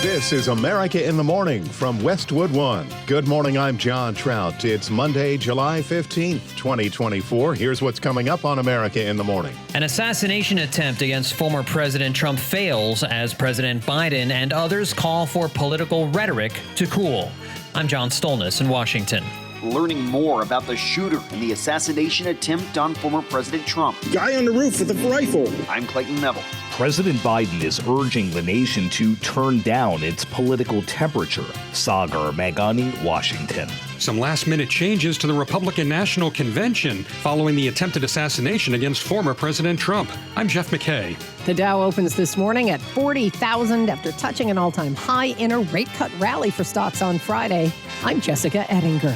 This is America in the Morning from Westwood One. Good morning, I'm John Trout. It's Monday, July 15th, 2024. Here's what's coming up on America in the Morning. An assassination attempt against former President Trump fails as President Biden and others call for political rhetoric to cool. I'm John Stolnis in Washington. Learning more about the shooter in the assassination attempt on former President Trump. Guy on the roof with a rifle. I'm Clayton Neville. President Biden is urging the nation to turn down its political temperature. Sagar Meghani, Washington. Some last-minute changes to the Republican National Convention following the attempted assassination against former President Trump. I'm Jeff McKay. The Dow opens this morning at 40,000 after touching an all-time high in a rate-cut rally for stocks on Friday. I'm Jessica Ettinger.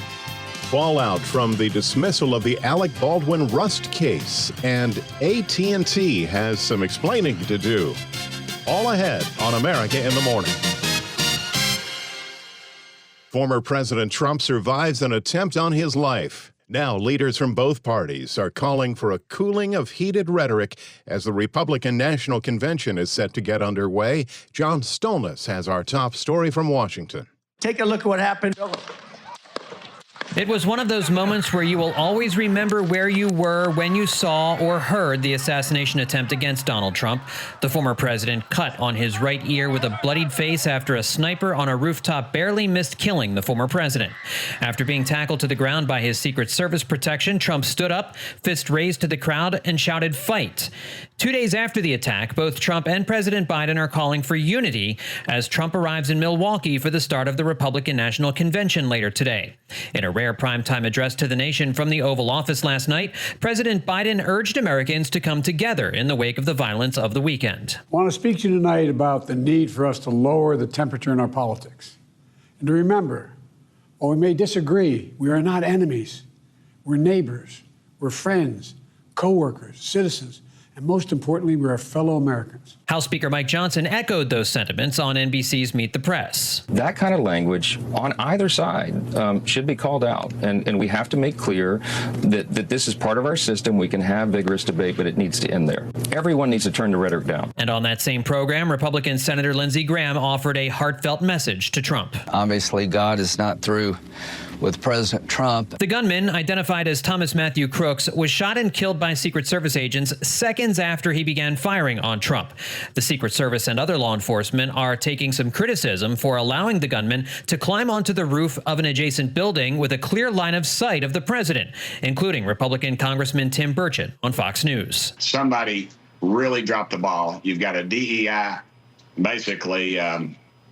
Fallout from the dismissal of the Alec Baldwin Rust case, and AT&T has some explaining to do. All ahead on America in the Morning. Former President Trump survives an attempt on his life. Now, leaders from both parties are calling for a cooling of heated rhetoric as the Republican National Convention is set to get underway. John Stolnis has our top story from Washington. Take a look at what happened. It was one of those moments where you will always remember where you were when you saw or heard the assassination attempt against Donald Trump. The former president cut on his right ear with a bloodied face after a sniper on a rooftop barely missed killing the former president. After being tackled to the ground by his Secret Service protection, Trump stood up, fist raised to the crowd, and shouted, "Fight." 2 days after the attack, both Trump and President Biden are calling for unity as Trump arrives in Milwaukee for the start of the Republican National Convention later today. In a rare primetime address to the nation from the Oval Office last night, President Biden urged Americans to come together in the wake of the violence of the weekend. I want to speak to you tonight about the need for us to lower the temperature in our politics. And to remember, while we may disagree, we are not enemies. We're neighbors, we're friends, co-workers, citizens, and most importantly, we're fellow Americans. House Speaker Mike Johnson echoed those sentiments on NBC's Meet the Press. That kind of language on either side should be called out. And we have to make clear that this is part of our system. We can have vigorous debate, but it needs to end there. Everyone needs to turn the rhetoric down. And on that same program, Republican Senator Lindsey Graham offered a heartfelt message to Trump. Obviously, God is not through with President Trump. The gunman, identified as Thomas Matthew Crooks, was shot and killed by Secret Service agents seconds after he began firing on Trump. The Secret Service and other law enforcement are taking some criticism for allowing the gunman to climb onto the roof of an adjacent building with a clear line of sight of the president, including Republican Congressman Tim Burchett on Fox News. Somebody really dropped the ball. You've got a DEI, basically, a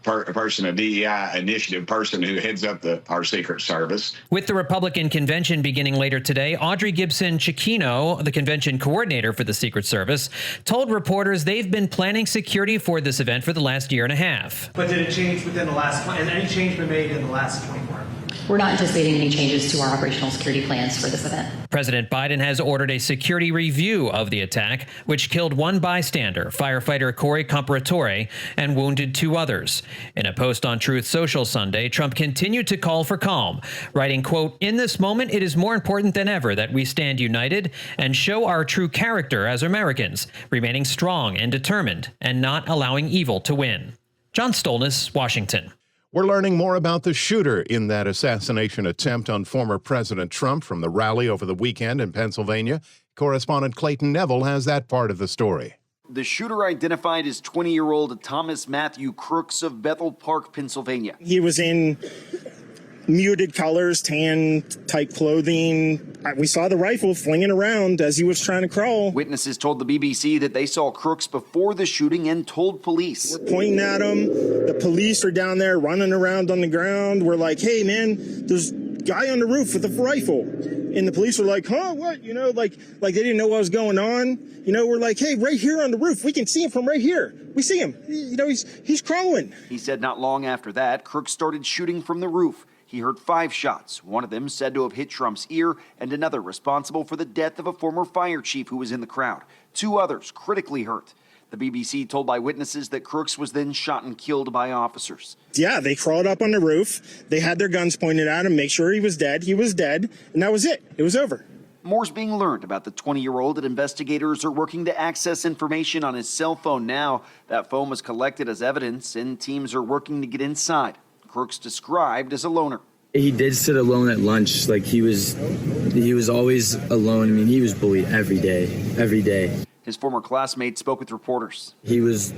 DEI initiative person who heads up our Secret Service. With the Republican convention beginning later today, Audrey Gibson Cicchino, the convention coordinator for the Secret Service, told reporters they've been planning security for this event for the last year and a half. But did it change within the last, and any change been made in the last 24 hours? We're not anticipating any changes to our operational security plans for this event. President Biden has ordered a security review of the attack, which killed one bystander, firefighter Corey Comparatore, and wounded two others. In a post on Truth Social Sunday, Trump continued to call for calm, writing, quote, "In this moment, it is more important than ever that we stand united and show our true character as Americans, remaining strong and determined and not allowing evil to win." John Stolnis, Washington. We're learning more about the shooter in that assassination attempt on former President Trump from the rally over the weekend in Pennsylvania. Correspondent Clayton Neville has that part of the story. The shooter identified as 20-year-old Thomas Matthew Crooks of Bethel Park, Pennsylvania. He was in muted colors, tan type clothing. We saw the rifle flinging around as he was trying to crawl. Witnesses told the BBC that they saw Crooks before the shooting and told police. We're pointing at him. The police are down there running around on the ground. We're like, "Hey, man, there's a guy on the roof with a rifle." And the police were like, "Huh, what?" You know, like they didn't know what was going on. You know, we're like, "Hey, right here on the roof. We can see him from right here. We see him. You know, he's crawling." He said not long after that, Crooks started shooting from the roof. He heard 5 shots, one of them said to have hit Trump's ear, and another responsible for the death of a former fire chief who was in the crowd. 2 others critically hurt. The BBC told eyewitnesses that Crooks was then shot and killed by officers. Yeah, they crawled up on the roof. They had their guns pointed at him, make sure he was dead. He was dead, and that was it. It was over. More's being learned about the 20-year-old, and investigators are working to access information on his cell phone now. That phone was collected as evidence, and teams are working to get inside. Crooks described as a loner. He did sit alone at lunch. Like he was always alone. I mean, he was bullied every day. His former classmate spoke with reporters. He was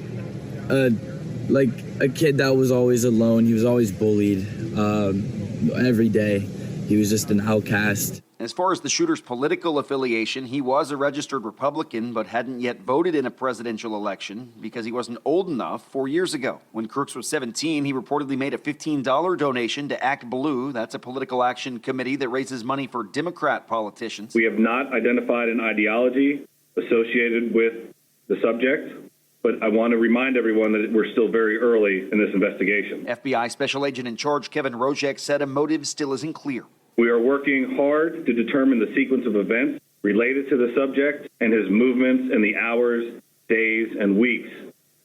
like a kid that was always alone. He was always bullied every day. He was just an outcast. As far as the shooter's political affiliation, he was a registered Republican, but hadn't yet voted in a presidential election because he wasn't old enough 4 years ago. When Crooks was 17, he reportedly made a $15 donation to Act Blue. That's a political action committee that raises money for Democrat politicians. We have not identified an ideology associated with the subject, but I want to remind everyone that we're still very early in this investigation. FBI Special Agent in Charge Kevin Rojek said a motive still isn't clear. We are working hard to determine the sequence of events related to the subject and his movements in the hours, days, and weeks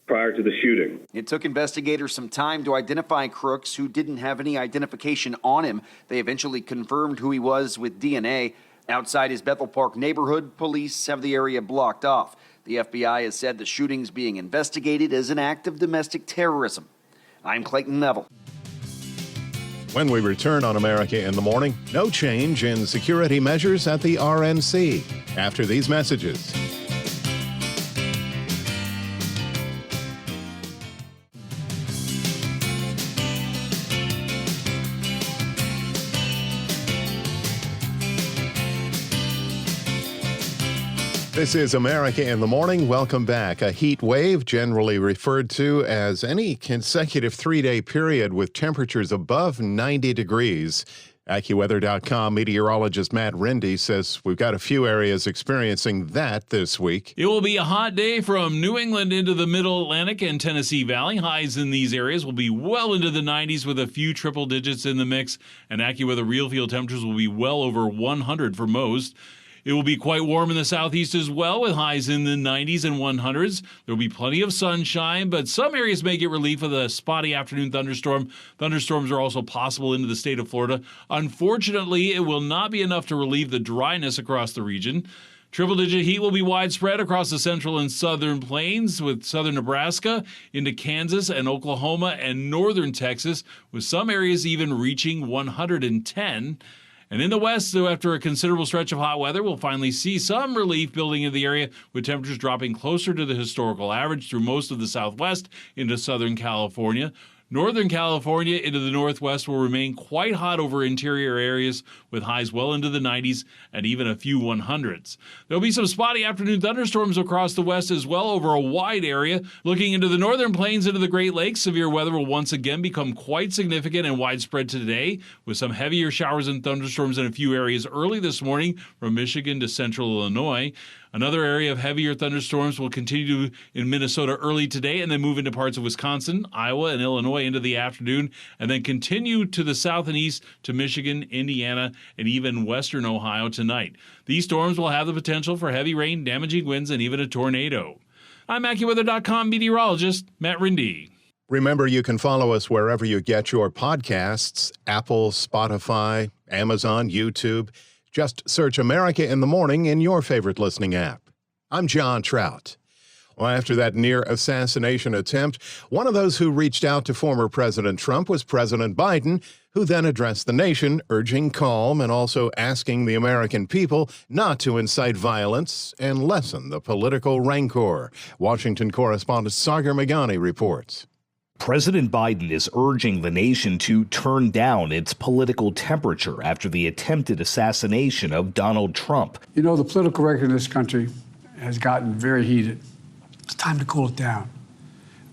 prior to the shooting. It took investigators some time to identify Crooks, who didn't have any identification on him. They eventually confirmed who he was with DNA. Outside his Bethel Park neighborhood, police have the area blocked off. The FBI has said the shooting's being investigated as an act of domestic terrorism. I'm Clayton Neville. When we return on America in the Morning, no change in security measures at the RNC. After these messages. This is America in the Morning. Welcome back. A heat wave, generally referred to as any consecutive 3-day period with temperatures above 90 degrees. AccuWeather.com meteorologist Matt Rindy says we've got a few areas experiencing that this week. It will be a hot day from New England into the Middle Atlantic and Tennessee Valley. Highs in these areas will be well into the 90s with a few triple digits in the mix, and AccuWeather real field temperatures will be well over 100 for most. It will be quite warm in the southeast as well, with highs in the 90s and 100s. There will be plenty of sunshine, but some areas may get relief of a spotty afternoon thunderstorm. Thunderstorms are also possible into the state of Florida. Unfortunately, it will not be enough to relieve the dryness across the region. Triple-digit heat will be widespread across the central and southern plains, with southern Nebraska into Kansas and Oklahoma and northern Texas, with some areas even reaching 110. And in the west, though, after a considerable stretch of hot weather, we'll finally see some relief building in the area, with temperatures dropping closer to the historical average through most of the southwest into southern California. Northern California into the northwest will remain quite hot over interior areas, with highs well into the 90s and even a few 100s. There'll be some spotty afternoon thunderstorms across the west as well over a wide area. Looking into the northern plains into the Great Lakes, severe weather will once again become quite significant and widespread today, with some heavier showers and thunderstorms in a few areas early this morning from Michigan to central Illinois. Another area of heavier thunderstorms will continue in Minnesota early today and then move into parts of Wisconsin, Iowa, and Illinois into the afternoon, and then continue to the south and east to Michigan, Indiana, and even western Ohio tonight. These storms will have the potential for heavy rain, damaging winds, and even a tornado. I'm AccuWeather.com meteorologist Matt Rindy. Remember, you can follow us wherever you get your podcasts: Apple, Spotify, Amazon, YouTube. Just search America in the Morning in your favorite listening app. I'm John Trout. Well, after that near assassination attempt, one of those who reached out to former President Trump was President Biden, who then addressed the nation, urging calm and also asking the American people not to incite violence and lessen the political rancor. Washington correspondent Sagar Meghani reports. President Biden is urging the nation to turn down its political temperature after the attempted assassination of Donald Trump. You know, the political record in this country has gotten very heated. It's time to cool it down.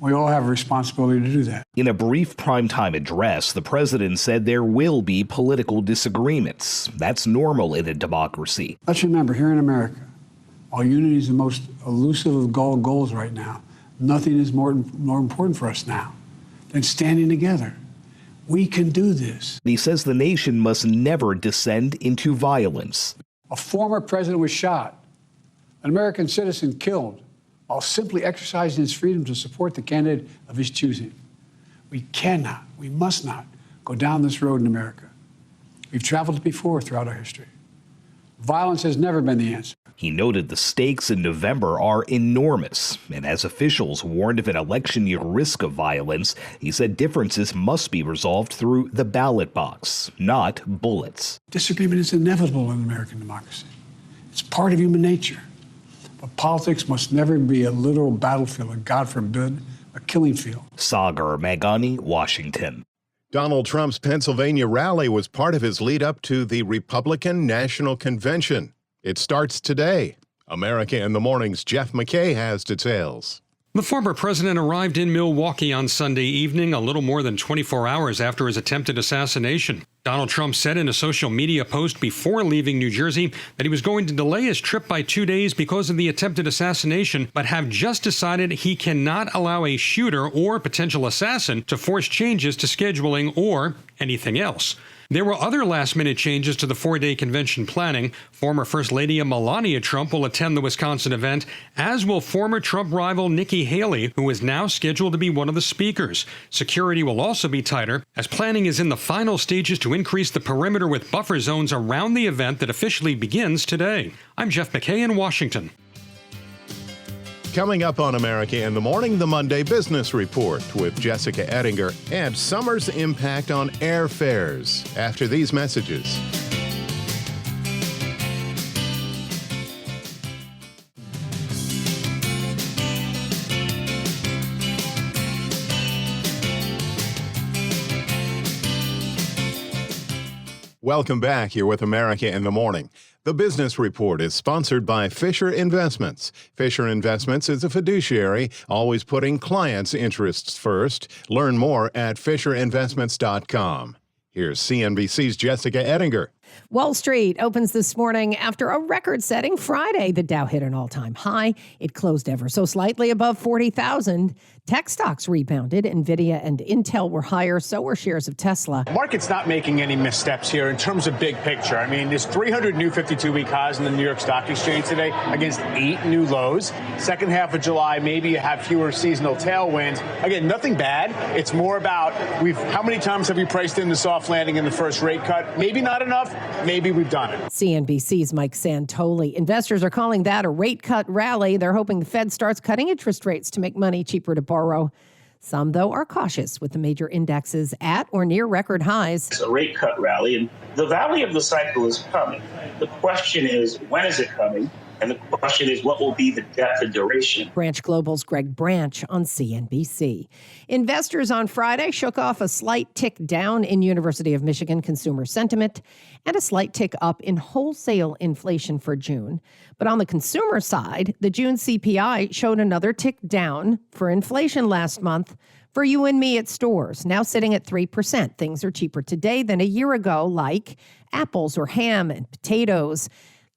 We all have a responsibility to do that. In a brief primetime address, the president said there will be political disagreements. That's normal in a democracy. Let's remember, here in America, while unity is the most elusive of goals right now, nothing is more important for us now than standing together. We can do this. He says the nation must never descend into violence. A former president was shot, an American citizen killed, while simply exercising his freedom to support the candidate of his choosing. We cannot, we must not go down this road in America. We've traveled it before throughout our history. Violence has never been the answer. He noted the stakes in November are enormous, and as officials warned of an election-year risk of violence, he said differences must be resolved through the ballot box, not bullets. Disagreement is inevitable in American democracy. It's part of human nature. But politics must never be a literal battlefield, and God forbid, a killing field. Sagar Meghani, Washington. Donald Trump's Pennsylvania rally was part of his lead up to the Republican National Convention. It starts today. America in the Morning's Jeff McKay has details. The former president arrived in Milwaukee on Sunday evening, a little more than 24 hours after his attempted assassination. Donald Trump said in a social media post before leaving New Jersey that he was going to delay his trip by 2 days because of the attempted assassination, but have just decided he cannot allow a shooter or potential assassin to force changes to scheduling or anything else. There were other last-minute changes to the 4-day convention planning. Former First Lady Melania Trump will attend the Wisconsin event, as will former Trump rival Nikki Haley, who is now scheduled to be one of the speakers. Security will also be tighter, as planning is in the final stages to increase the perimeter with buffer zones around the event that officially begins today. I'm Jeff McKay in Washington. Coming up on America in the Morning, the Monday Business Report with Jessica Ettinger and summer's impact on airfares after these messages. Welcome back. You're with America in the Morning. The Business Report is sponsored by Fisher Investments. Fisher Investments is a fiduciary, always putting clients' interests first. Learn more at FisherInvestments.com. Here's CNBC's Jessica Ettinger. Wall Street opens this morning after a record-setting Friday. The Dow hit an all-time high. It closed ever so slightly above 40,000. Tech stocks rebounded. NVIDIA and Intel were higher, so were shares of Tesla. The market's not making any missteps here in terms of big picture. I mean, there's 300 new 52-week highs in the New York Stock Exchange today against 8 new lows. Second half of July, maybe you have fewer seasonal tailwinds. Again, nothing bad. It's more about how many times have we priced in the soft landing in the first rate cut? Maybe not enough. Maybe we've done it. CNBC's Mike Santoli. Investors are calling that a rate cut rally. They're hoping the Fed starts cutting interest rates to make money cheaper to borrow. Some, though, are cautious with the major indexes at or near record highs. It's a rate cut rally, and the valley of the cycle is coming. The question is, when is it coming? And the question is, what will be the depth and duration? Branch Global's Greg Branch on CNBC. Investors on Friday shook off a slight tick down in University of Michigan consumer sentiment and a slight tick up in wholesale inflation for June. But on the consumer side, the June CPI showed another tick down for inflation last month for you and me at stores, now sitting at 3%. Things are cheaper today than a year ago, like apples or ham and potatoes,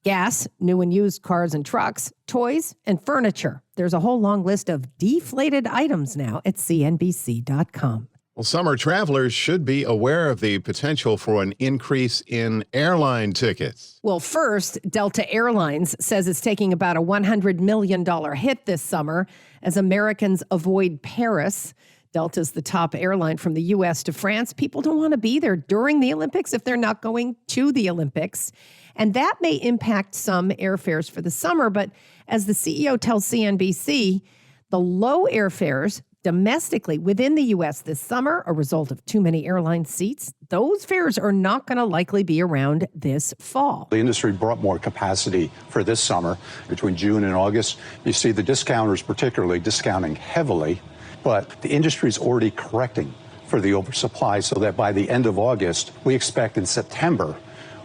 gas, new and used cars and trucks, toys, and furniture. There's a whole long list of deflated items now at CNBC.com. Well, summer travelers should be aware of the potential for an increase in airline tickets. Well, first, Delta Airlines says it's taking about a $100 million hit this summer as Americans avoid Paris. Delta's the top airline from the U.S. to France. People don't want to be there during the Olympics if they're not going to the Olympics. And that may impact some airfares for the summer. But as the CEO tells CNBC, the low airfares domestically within the U.S. this summer, a result of too many airline seats, those fares are not going to likely be around this fall. The industry brought more capacity for this summer. Between June and August, you see the discounters particularly discounting heavily. But the industry is already correcting for the oversupply so that by the end of August, we expect in September,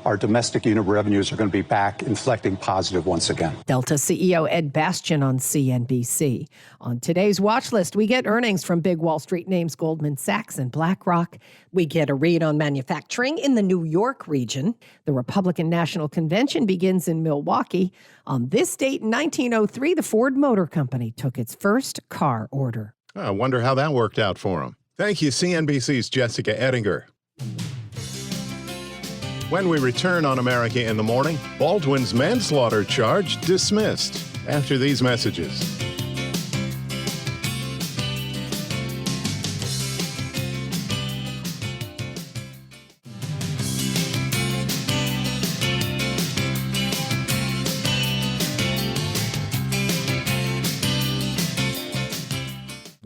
our domestic unit revenues are going to be back inflecting positive once again. Delta CEO Ed Bastian on CNBC. On today's watch list, we get earnings from big Wall Street names Goldman Sachs and BlackRock. We get a read on manufacturing in the New York region. The Republican National Convention begins in Milwaukee. On this date in 1903, the Ford Motor Company took its first car order. I wonder how that worked out for him. Thank you, CNBC's Jessica Ettinger. When we return on America in the Morning, Baldwin's manslaughter charge dismissed after these messages.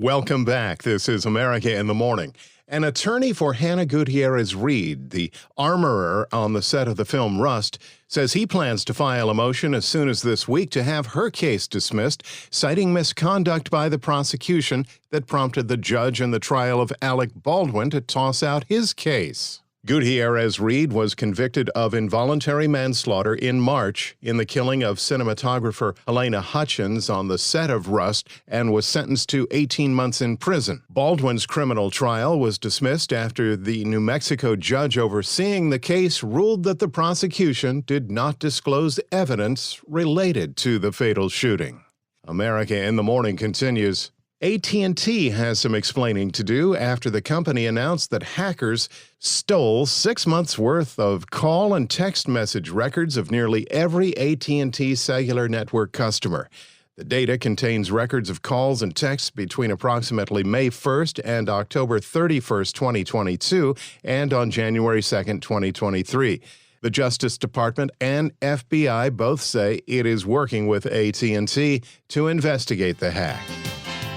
Welcome back. This is America in the Morning. An attorney for Hannah Gutierrez-Reed, the armorer on the set of the film Rust, says he plans to file a motion as soon as this week to have her case dismissed, citing misconduct by the prosecution that prompted the judge in the trial of Alec Baldwin to toss out his case. Gutierrez-Reed was convicted of involuntary manslaughter in March in the killing of cinematographer Helena Hutchins on the set of Rust and was sentenced to 18 months in prison. Baldwin's criminal trial was dismissed after the New Mexico judge overseeing the case ruled that the prosecution did not disclose evidence related to the fatal shooting. America in the Morning continues. AT&T has some explaining to do after the company announced that hackers stole 6 months' worth of call and text message records of nearly every AT&T cellular network customer. The data contains records of calls and texts between approximately May 1st and October 31st, 2022, and on January 2nd, 2023. The Justice Department and FBI both say it is working with AT&T to investigate the hack.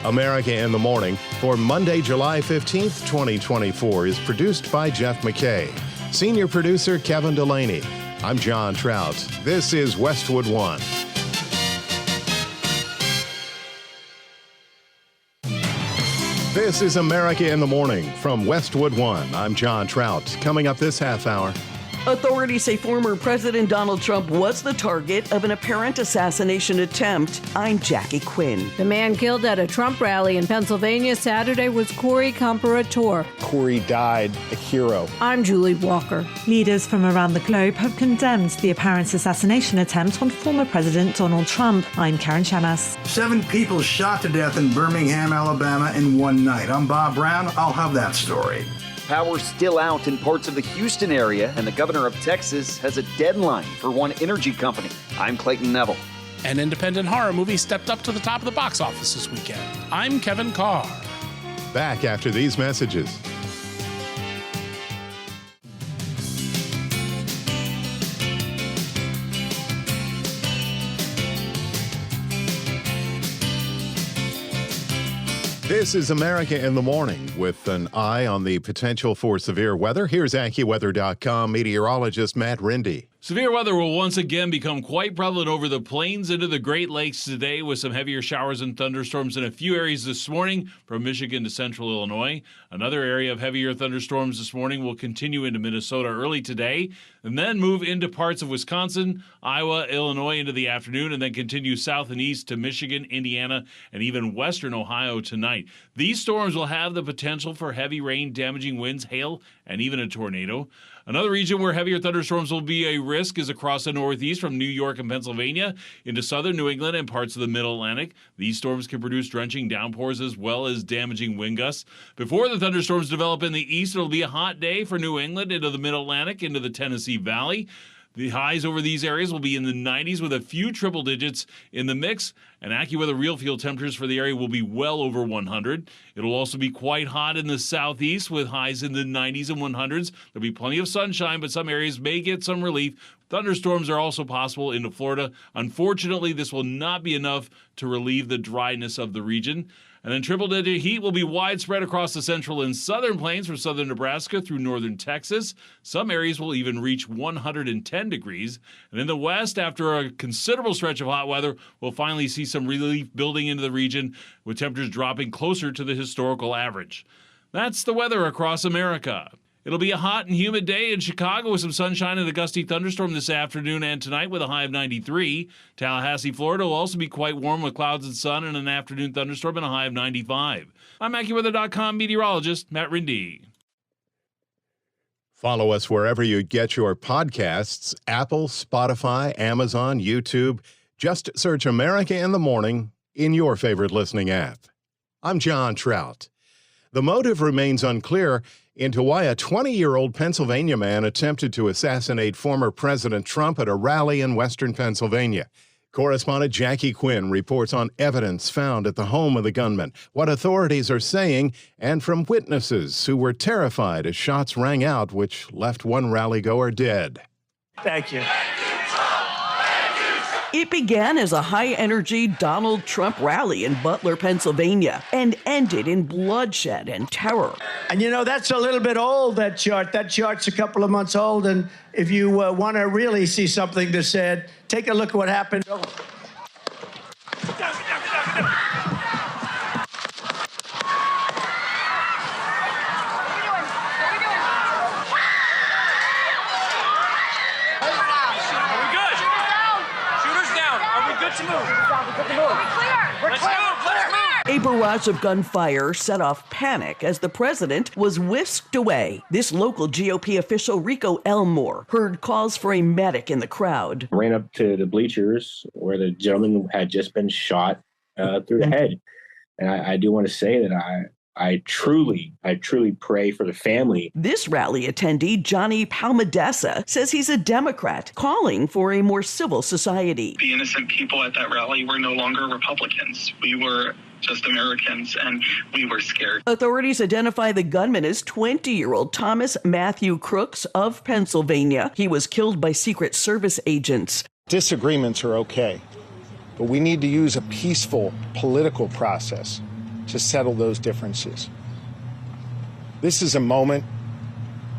America in the Morning for Monday, July 15th, 2024 is produced by Jeff McKay. Senior producer Kevin Delaney. I'm John Trout. This is Westwood One. This is America in the Morning from Westwood One. I'm John Trout. Coming up this half hour. Authorities say former President Donald Trump was the target of an apparent assassination attempt. I'm Jackie Quinn. The man killed at a Trump rally in Pennsylvania Saturday was Corey Comparator. Corey died a hero. I'm Julie Walker. Leaders from around the globe have condemned the apparent assassination attempt on former President Donald Trump. I'm Karen Chamas. 7 people shot to death in Birmingham, Alabama in one night. I'm Bob Brown. I'll have that story. Power still out in parts of the Houston area, and the governor of Texas has a deadline for one energy company. I'm Clayton Neville. An independent horror movie stepped up to the top of the box office this weekend. I'm Kevin Carr. Back after these messages. This is America in the Morning with an eye on the potential for severe weather. Here's AccuWeather.com meteorologist Matt Rindy. Severe weather will once again become quite prevalent over the plains into the Great Lakes today with some heavier showers and thunderstorms in a few areas this morning from Michigan to central Illinois. Another area of heavier thunderstorms this morning will continue into Minnesota early today and then move into parts of Wisconsin, Iowa, Illinois into the afternoon and then continue south and east to Michigan, Indiana, and even western Ohio tonight. These storms will have the potential for heavy rain, damaging winds, hail, and even a tornado. Another region where heavier thunderstorms will be a risk is across the Northeast from New York and Pennsylvania into southern New England and parts of the Middle Atlantic. These storms can produce drenching downpours as well as damaging wind gusts. Before the thunderstorms develop in the east, it'll be a hot day for New England into the Middle Atlantic, into the Tennessee Valley. The highs over these areas will be in the 90s with a few triple digits in the mix, and AccuWeather real field temperatures for the area will be well over 100. It'll also be quite hot in the southeast with highs in the 90s and 100s. There'll be plenty of sunshine, but some areas may get some relief. Thunderstorms are also possible into Florida. Unfortunately, this will not be enough to relieve the dryness of the region. And then triple-digit heat will be widespread across the central and southern plains from southern Nebraska through northern Texas. Some areas will even reach 110 degrees. And in the west, after a considerable stretch of hot weather, we'll finally see some relief building into the region with temperatures dropping closer to the historical average. That's the weather across America. It'll be a hot and humid day in Chicago with some sunshine and a gusty thunderstorm this afternoon and tonight with a high of 93. Tallahassee, Florida will also be quite warm with clouds and sun and an afternoon thunderstorm and a high of 95. I'm AccuWeather.com meteorologist Matt Rindy. Follow us wherever you get your podcasts, Apple, Spotify, Amazon, YouTube. Just search America in the Morning in your favorite listening app. I'm John Trout. The motive remains unclear into why a 20-year-old Pennsylvania man attempted to assassinate former President Trump at a rally in western Pennsylvania. Correspondent Jackie Quinn reports on evidence found at the home of the gunman, what authorities are saying, and from witnesses who were terrified as shots rang out, which left one rally-goer dead. Thank you. It began as a high-energy Donald Trump rally in Butler, Pennsylvania, and ended in bloodshed and terror. And you know, that's a little bit old, that chart. That chart's a couple of months old, and if you want to really see something that's said, take a look at what happened. A barrage of gunfire set off panic as the president was whisked away. This local GOP official, Rico Elmore, heard calls for a medic in the crowd. Ran up to the bleachers where the gentleman had just been shot through the head. And I do want to say that I truly pray for the family. This rally attendee, Johnny Palmadessa, says he's a Democrat, calling for a more civil society. The innocent people at that rally were no longer Republicans. We were just Americans, and we were scared. Authorities identify the gunman as 20-year-old Thomas Matthew Crooks of Pennsylvania. He was killed by Secret Service agents. Disagreements are okay, but we need to use a peaceful political process to settle those differences. This is a moment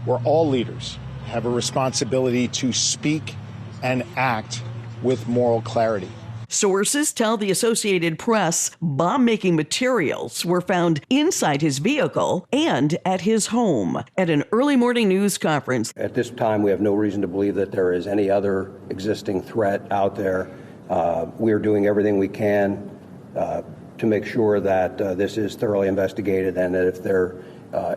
where all leaders have a responsibility to speak and act with moral clarity. Sources tell the Associated Press bomb-making materials were found inside his vehicle and at his home. At an early morning news conference. At this time, we have no reason to believe that there is any other existing threat out there. We are doing everything we can to make sure that this is thoroughly investigated, and that if there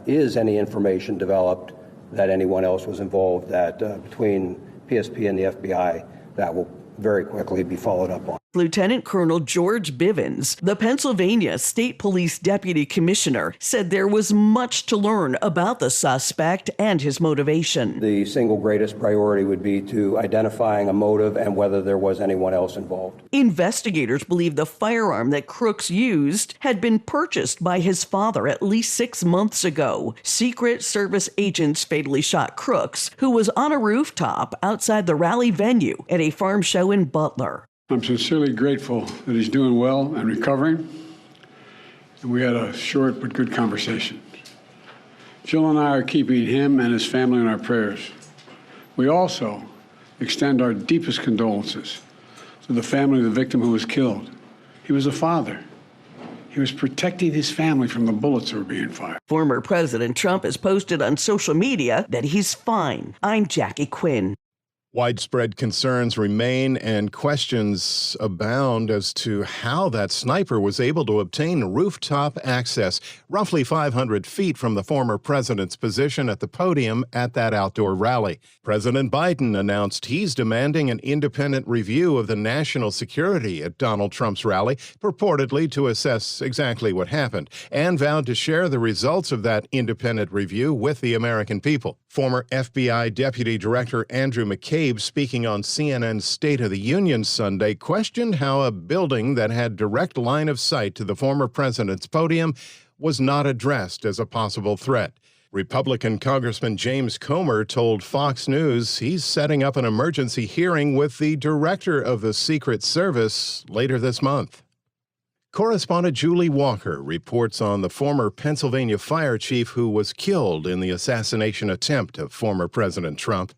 is any information developed that anyone else was involved, that between PSP and the FBI, that will very quickly be followed up on. Lieutenant Colonel George Bivens, the Pennsylvania State Police Deputy Commissioner, said there was much to learn about the suspect and his motivation. The single greatest priority would be to identifying a motive and whether there was anyone else involved. Investigators believe the firearm that Crooks used had been purchased by his father at least 6 months ago. Secret Service agents fatally shot Crooks, who was on a rooftop outside the rally venue at a farm show in Butler. I'm sincerely grateful that he's doing well and recovering, and we had a short but good conversation. Jill and I are keeping him and his family in our prayers. We also extend our deepest condolences to the family of the victim who was killed. He was a father. He was protecting his family from the bullets that were being fired. Former President Trump has posted on social media that he's fine. I'm Jackie Quinn. Widespread concerns remain and questions abound as to how that sniper was able to obtain rooftop access roughly 500 feet from the former president's position at the podium at that outdoor rally. President Biden announced he's demanding an independent review of the national security at Donald Trump's rally, purportedly to assess exactly what happened, and vowed to share the results of that independent review with the American people. Former FBI Deputy Director Andrew McCabe, speaking on CNN's State of the Union Sunday, questioned how a building that had direct line of sight to the former president's podium was not addressed as a possible threat. Republican Congressman James Comer told Fox News he's setting up an emergency hearing with the director of the Secret Service later this month. Correspondent Julie Walker reports on the former Pennsylvania fire chief who was killed in the assassination attempt of former President Trump.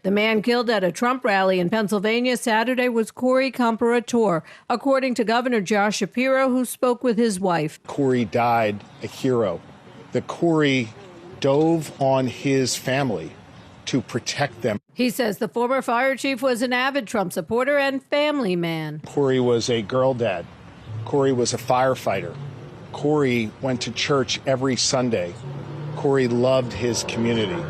The man killed at a Trump rally in Pennsylvania Saturday was Corey Comparator, according to Governor Josh Shapiro, who spoke with his wife. Corey died a hero. That Corey dove on his family to protect them. He says the former fire chief was an avid Trump supporter and family man. Corey was a girl dad. Corey was a firefighter. Corey went to church every Sunday. Corey loved his community.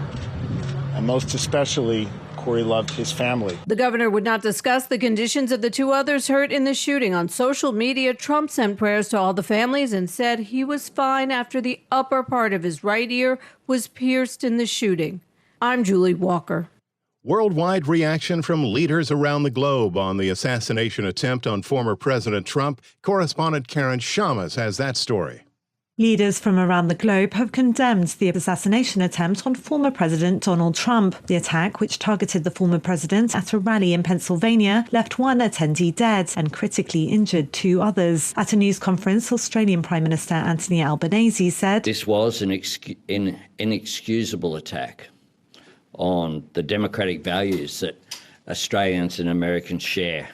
And most especially, Corey loved his family. The governor would not discuss the conditions of the two others hurt in the shooting. On social media, Trump sent prayers to all the families and said he was fine after the upper part of his right ear was pierced in the shooting. I'm Julie Walker. Worldwide reaction from leaders around the globe on the assassination attempt on former President Trump. Correspondent Karen Shamas has that story. Leaders from around the globe have condemned the assassination attempt on former President Donald Trump. The attack, which targeted the former president at a rally in Pennsylvania, left one attendee dead and critically injured 2 others. At a news conference, Australian Prime Minister Anthony Albanese said, "This was an inexcusable attack on the democratic values that Australians and Americans share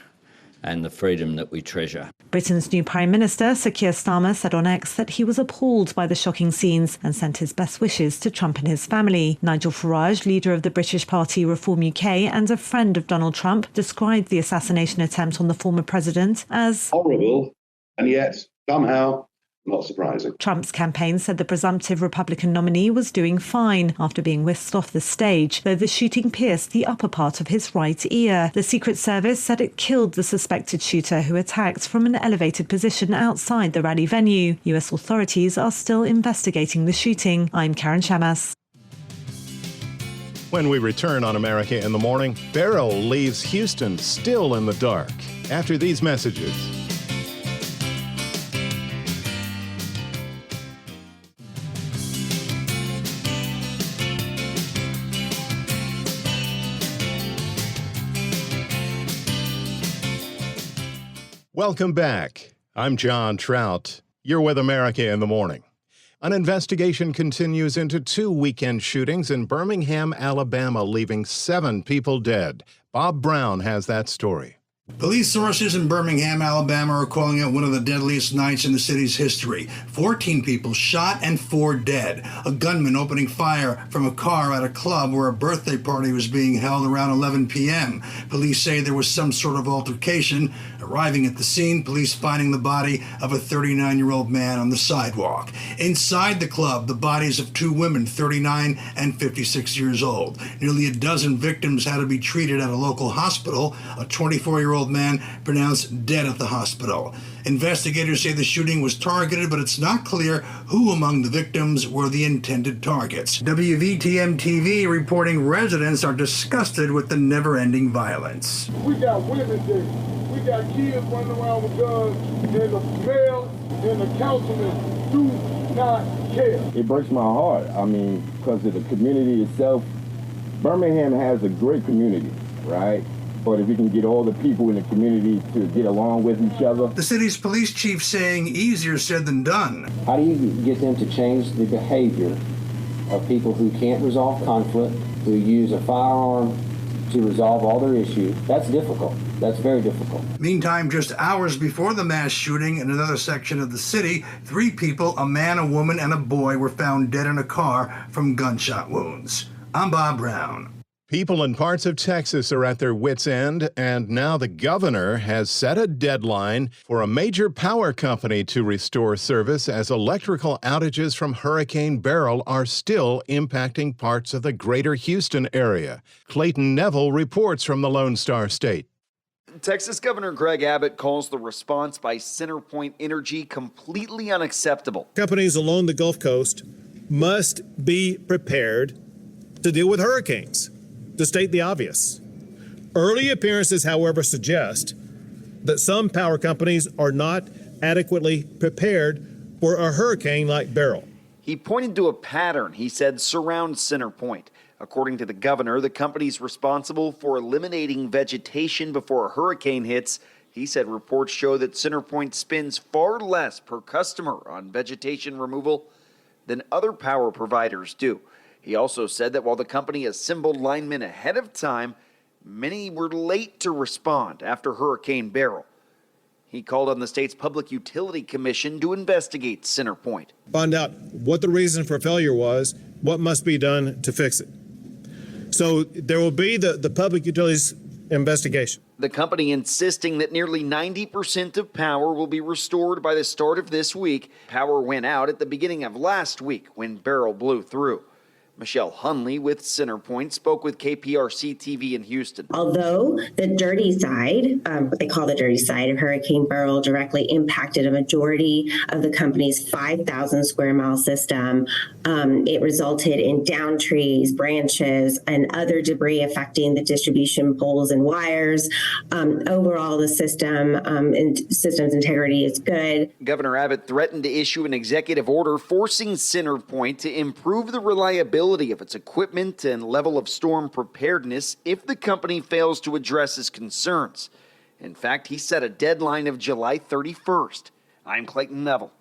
and the freedom that we treasure." Britain's new Prime Minister, Sir Keir Starmer, said on X that he was appalled by the shocking scenes and sent his best wishes to Trump and his family. Nigel Farage, leader of the British party Reform UK and a friend of Donald Trump, described the assassination attempt on the former president as horrible and yet somehow not surprising. Trump's campaign said the presumptive Republican nominee was doing fine after being whisked off the stage, though the shooting pierced the upper part of his right ear. The Secret Service said it killed the suspected shooter who attacked from an elevated position outside the rally venue. U.S. authorities are still investigating the shooting. I'm Karen Shamas. When we return on America in the Morning, Beryl leaves Houston still in the dark. After these messages. Welcome back. I'm John Trout. You're with America in the Morning. An investigation continues into 2 weekend shootings in Birmingham, Alabama, leaving 7 people dead. Bob Brown has that story. Police sources in Birmingham, Alabama are calling it one of the deadliest nights in the city's history. 14 people shot and 4 dead. A gunman opening fire from a car at a club where a birthday party was being held around 11 p.m. Police say there was some sort of altercation. Arriving at the scene, police finding the body of a 39-year-old man on the sidewalk. Inside the club, the bodies of 2 women, 39 and 56 years old. Nearly a dozen victims had to be treated at a local hospital. A 24-year-old man pronounced dead at the hospital. Investigators say the shooting was targeted, but it's not clear who among the victims were the intended targets. WVTM-TV reporting residents are disgusted with the never-ending violence. We got women there. We got kids running around with guns, and the mayor and the councilman do not care. It breaks my heart. I mean, because of the community itself. Birmingham has a great community, right? But if we can get all the people in the community to get along with each other. The city's police chief saying easier said than done. How do you get them to change the behavior of people who can't resolve conflict, who use a firearm to resolve all their issues? That's difficult. That's very difficult. Meantime, just hours before the mass shooting in another section of the city, 3 people, a man, a woman, and a boy, were found dead in a car from gunshot wounds. I'm Bob Brown. People in parts of Texas are at their wits' end, and now the governor has set a deadline for a major power company to restore service as electrical outages from Hurricane Beryl are still impacting parts of the greater Houston area. Clayton Neville reports from the Lone Star State. Texas Governor Greg Abbott calls the response by CenterPoint Energy completely unacceptable. Companies along the Gulf Coast must be prepared to deal with hurricanes. To state the obvious. Early appearances, however, suggest that some power companies are not adequately prepared for a hurricane like Beryl. He pointed to a pattern he said surrounds CenterPoint. According to the governor, the company's responsible for eliminating vegetation before a hurricane hits. He said reports show that CenterPoint spends far less per customer on vegetation removal than other power providers do. He also said that while the company assembled linemen ahead of time, many were late to respond after Hurricane Beryl. He called on the state's Public Utility Commission to investigate CenterPoint. Find out what the reason for failure was, what must be done to fix it. So there will be the Public Utilities investigation. The company insisting that nearly 90% of power will be restored by the start of this week. Power went out at the beginning of last week when Beryl blew through. Michelle Hunley with Centerpoint spoke with KPRC TV in Houston. Although the dirty side, what they call the dirty side of Hurricane Beryl, directly impacted a majority of the company's 5,000 square mile system, it resulted in downed trees, branches, and other debris affecting the distribution poles and wires. Overall, the system and system's integrity is good. Governor Abbott threatened to issue an executive order forcing Centerpoint to improve the reliability of its equipment and level of storm preparedness if the company fails to address his concerns. In fact, he set a deadline of July 31st. I'm Clayton Neville.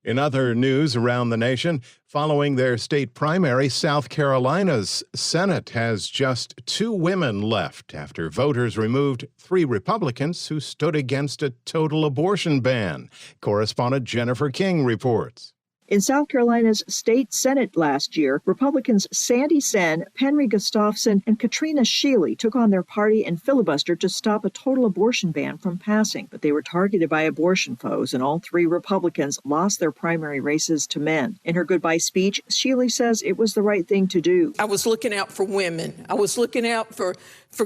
In other news around the nation, following their state primary, South Carolina's Senate has just 2 women left after voters removed 3 Republicans who stood against a total abortion ban. Correspondent Jennifer King reports. In South Carolina's state Senate last year, Republicans Sandy Senn, Penry Gustafson, and Katrina Shealy took on their party and filibustered to stop a total abortion ban from passing. But they were targeted by abortion foes, and all 3 Republicans lost their primary races to men. In her goodbye speech, Shealy says it was the right thing to do. I was looking out for women. I was looking out for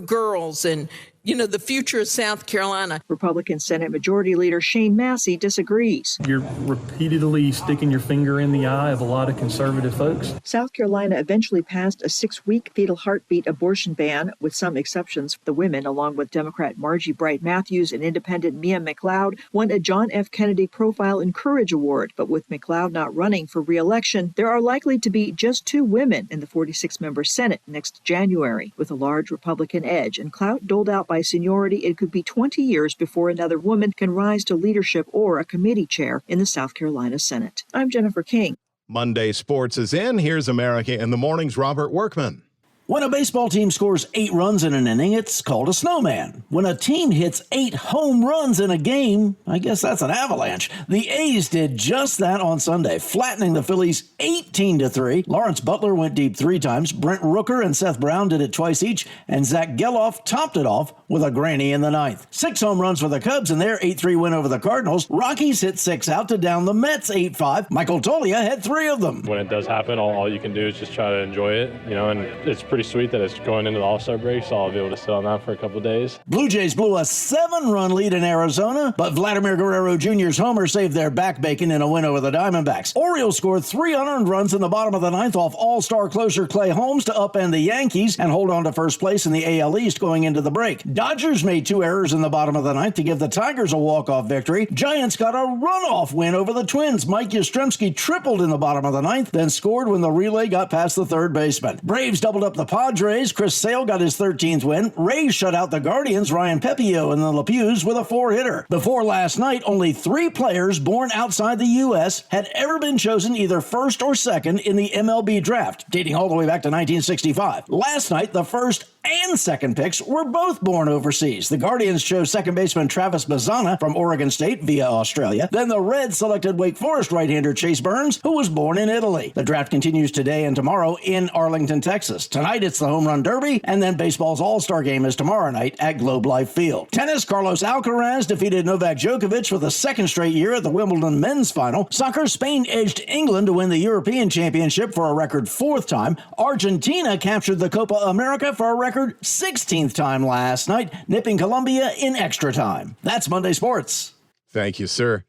girls and the future of South Carolina. Republican Senate Majority Leader Shane Massey disagrees. You're repeatedly sticking your finger in the eye of a lot of conservative folks. South Carolina eventually passed a 6-week fetal heartbeat abortion ban, with some exceptions. The women, along with Democrat Margie Bright Matthews and independent Mia McLeod, won a John F. Kennedy Profile and Courage Award. But with McLeod not running for re-election, there are likely to be just 2 women in the 46-member Senate next January. With a large Republican edge and clout doled out by seniority, it could be 20 years before another woman can rise to leadership or a committee chair in the South Carolina Senate. I'm Jennifer King. Monday Sports is in. Here's America in the Morning's Robert Workman. When a baseball team scores 8 runs in an inning, it's called a snowman. When a team hits 8 home runs in a game, I guess that's an avalanche. The A's did just that on Sunday, flattening the Phillies 18-3. Lawrence Butler went deep 3 times. Brent Rooker and Seth Brown did it twice each, and Zach Geloff topped it off with a granny in the 9th. 6 home runs for the Cubs in their 8-3 win over the Cardinals. Rockies hit 6 out to down the Mets 8-5. Michael Toglia had 3 of them. When it does happen, all you can do is just try to enjoy it, and it's pretty sweet that it's going into the All-Star break, so I'll be able to sit on that for a couple of days. Blue Jays blew a 7-run lead in Arizona, but Vladimir Guerrero Jr.'s homer saved their back bacon in a win over the Diamondbacks. Orioles scored 3 unearned runs in the bottom of the 9th off All-Star closer Clay Holmes to upend the Yankees and hold on to first place in the AL East going into the break. Dodgers made 2 errors in the bottom of the 9th to give the Tigers a walk-off victory. Giants got a runoff win over the Twins. Mike Yastrzemski tripled in the bottom of the 9th, then scored when the relay got past the third baseman. Braves doubled up the Padres. Chris Sale got his 13th win. Rays shut out the Guardians, Ryan Pepio and the LePews with a 4-hitter. Before last night, only 3 players born outside the U.S. had ever been chosen either first or second in the MLB draft, dating all the way back to 1965. Last night, the first and second picks were both born overseas. The Guardians chose second baseman Travis Bazzana from Oregon State via Australia. Then the Reds selected Wake Forest right-hander Chase Burns, who was born in Italy. The draft continues today and tomorrow in Arlington, Texas. Tonight it's the Home Run Derby, and then baseball's All-Star Game is tomorrow night at Globe Life Field. Tennis, Carlos Alcaraz defeated Novak Djokovic for the 2nd straight year at the Wimbledon men's final. Soccer, Spain edged England to win the European Championship for a record 4th time. Argentina captured the Copa America for a record 16th time last night, nipping Colombia in extra time. That's Monday Sports. Thank you, sir.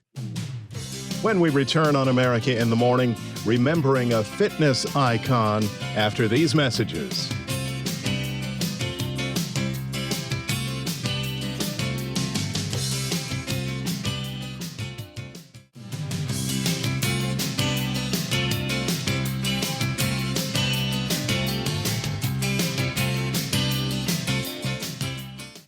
When we return on America in the Morning, remembering a fitness icon after these messages.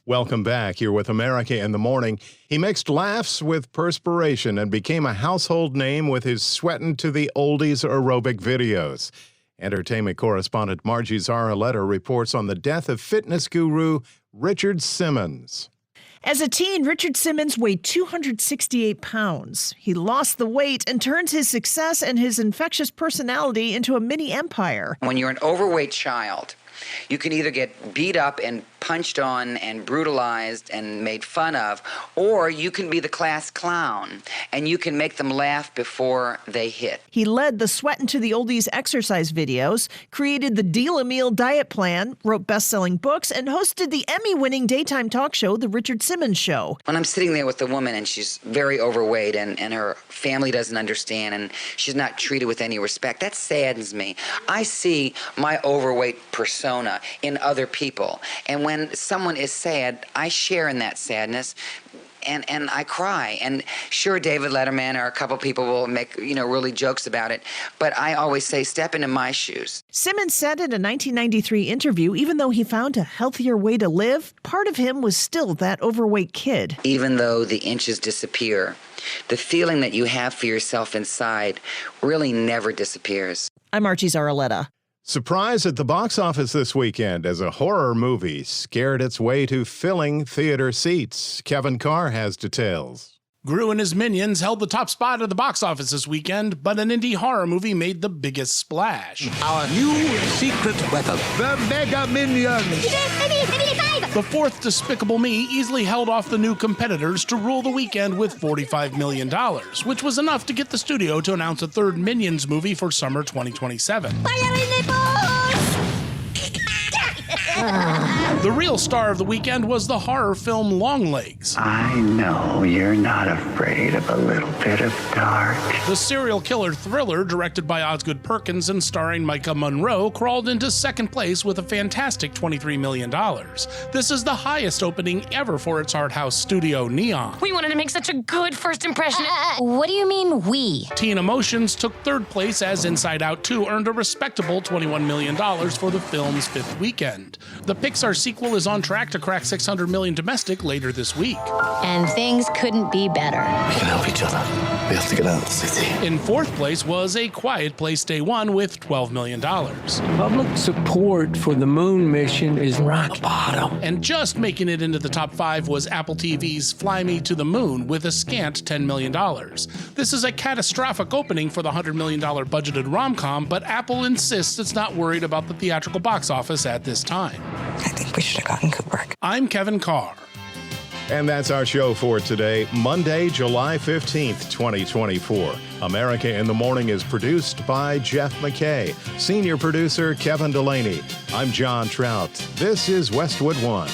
Welcome back. You're with America in the Morning. He mixed laughs with perspiration and became a household name with his sweatin' to the oldies aerobic videos. Entertainment correspondent Margie Zaraletta reports on the death of fitness guru Richard Simmons. As a teen, Richard Simmons weighed 268 pounds. He lost the weight and turned his success and his infectious personality into a mini empire. When you're an overweight child, you can either get beat up and punched on and brutalized and made fun of, or you can be the class clown and you can make them laugh before they hit. He led the Sweatin' to the Oldies exercise videos, created the Deal a Meal diet plan, wrote best-selling books, and hosted the Emmy-winning daytime talk show, The Richard Simmons Show. When I'm sitting there with a woman and she's very overweight and her family doesn't understand and she's not treated with any respect, that saddens me. I see my overweight persona in other people. And when someone is sad, I share in that sadness. And I cry. And sure, David Letterman or a couple people will make, really jokes about it. But I always say, step into my shoes. Simmons said in a 1993 interview, even though he found a healthier way to live, part of him was still that overweight kid. Even though the inches disappear, the feeling that you have for yourself inside really never disappears. I'm Archie Zaraletta. Surprise at the box office this weekend as a horror movie scared its way to filling theater seats. Kevin Carr has details. Gru and his minions held the top spot at the box office this weekend, but an indie horror movie made the biggest splash. Our new secret weapon, the Mega Minions. The fourth Despicable Me easily held off the new competitors to rule the weekend with $45 million, which was enough to get the studio to announce a third Minions movie for summer 2027. The real star of the weekend was the horror film Longlegs. I know you're not afraid of a little bit of dark. The serial killer thriller, directed by Osgood Perkins and starring Micah Monroe, crawled into second place with a fantastic $23 million. This is the highest opening ever for its art house studio, Neon. We wanted to make such a good first impression. What do you mean, we? Teen Emotions took third place as Inside Out 2 earned a respectable $21 million for the film's fifth weekend. The Pixar sequel is on track to crack $600 million domestic later this week. And things couldn't be better. We can help each other. We have to get out of the city. In fourth place was A Quiet Place Day One with $12 million. Public support for the moon mission is rock bottom. And just making it into the top 5 was Apple TV's Fly Me to the Moon with a scant $10 million. This is a catastrophic opening for the $100 million budgeted rom-com, but Apple insists it's not worried about the theatrical box office at this time. I think we should have gotten Kubrick. I'm Kevin Carr. And that's our show for today, Monday, July 15th, 2024. America in the Morning is produced by Jeff McKay. Senior producer, Kevin Delaney. I'm John Trout. This is Westwood One.